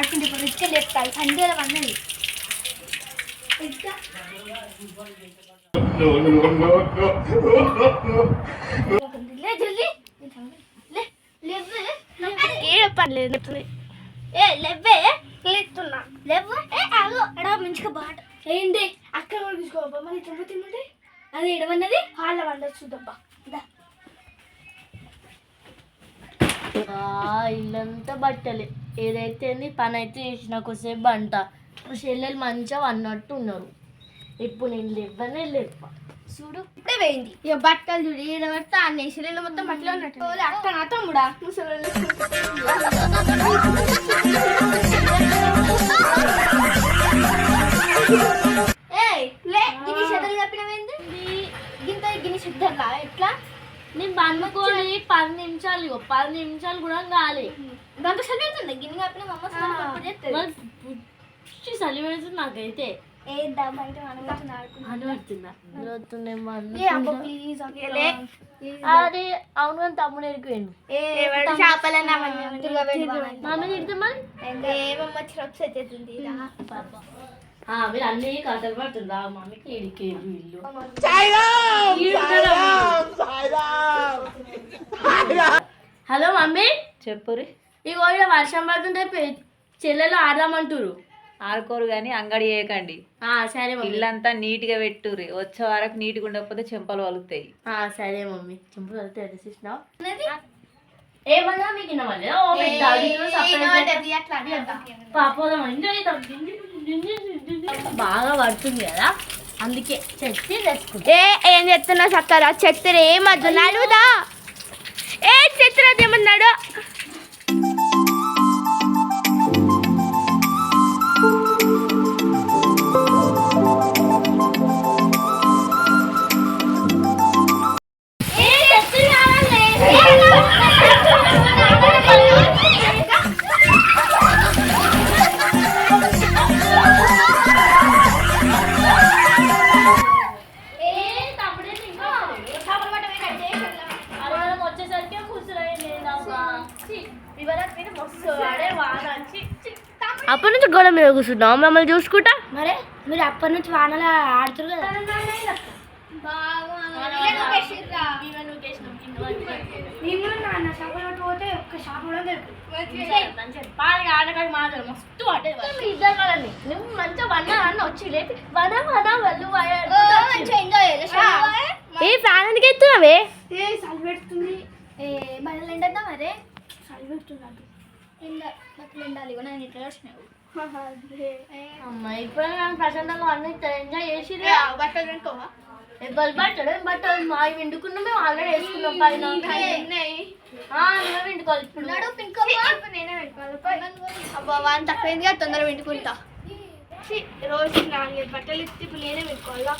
ఆడుకుంటే ఇప్పుడు ఇచ్చే లేపుతాయి సంధ్యలో అన్నది జల్దీ పర్లేదు ఏ లేవే లేస్తున్నా లేవు ఏ ఆగు ఎడవ మంచిగా బాట ఏంటి అక్కడ కూడా తీసుకోబ్బా మరి తిమ్మ తిమ్మంటే అది ఎడవన్నది హాల్లో వండొచ్చు దబ్బా ఇల్లంతా బట్టలే ఏదైతే పని అయితే చేసిన కొద్దిసేపు అంట చెల్లెలు మంచిగా అన్నట్టు ఉన్నారు ఇప్పుడు నేను లేవనే లేప చూడు ఇప్పుడే పోయింది ఇక బట్టలు చూడు ఏడబడితే అన్నీ చెల్లెలు మొత్తం బట్టలు ఉన్నట్టు అక్క నా తమ్ముడా ముసలి గిని శతలు చెప్పినవేంది గింత గిని సిద్ధంగా ఎట్లా నేను పండుకొని 10 నిమిషాలు 10 నిమిషాలు కూడా కాలే గంట చలి పెడుతుంది గిన్నె కప్పిన మా అమ్మ చలి పెడుతుంది నాకైతే అరే అవును కానీ తమ్ముడు ఎరిపోయిండు మీరు అన్ని కథలు పడుతుందా మమ్మీకి ఎడికేది ఇల్లు హలో మమ్మీ చెప్పురి ఇగో ఇక్కడ వర్షం పడుతుంటే చెల్లెలు ఆడదామంటారు ఆడుకోరు కానీ అంగడి చేయకండి సరే ఇల్లంతా నీట్గా పెట్టుర్రి వచ్చే వరకు నీట్గా ఉండకపోతే చెంపలు వలుగుతాయి సరే మమ్మీ చెంపలు వలుగుతాయి చూసినావు ఏమన్నా మీకు బాగా పడుతుంది కదా అందుకే చెత్త తెచ్చుకుంటా ఏం చెప్తున్నా చక్కర చెత్త ఏమన్నాడు ఏ చెత్త ఏమన్నాడు అప్పటి నుంచి గొడవ మీద కూర్చున్నాం మమ్మల్ని చూసుకుంటా మరే మీరు అప్పటి నుంచి వానలు ఆడుతారు కదా పోతే ఒక్క షాప్ కూడా మస్తు ఇద్దరు కదండి నువ్వు మంచిగా వన్నా అన్న వచ్చి లేపి ఏ ఫ్యాన్ ఎందుకు ఎత్తున్నావే చలి పెడుతుంది బయలు ఎండద్దా మరే చలి పెడుతున్నాడు ఎండాలి నేను ఇట్లా వచ్చినావు అమ్మా ఇప్పుడు ప్రశాంతంగా అన్ని ఎంజాయ్ చేసి బట్టలు వెనుకోవా బట్టలు బట్టలు మా విండుకున్నాం మేము ఆల్రెడీ వేసుకున్నాం పైన నేనే వెనుకోవాలి అబ్బా వాని తక్కువైందిగా తొందరగా వెండుకుంటా రోజు 4 బట్టలు ఇస్తే ఇప్పుడు నేనే వెనుకోవాలా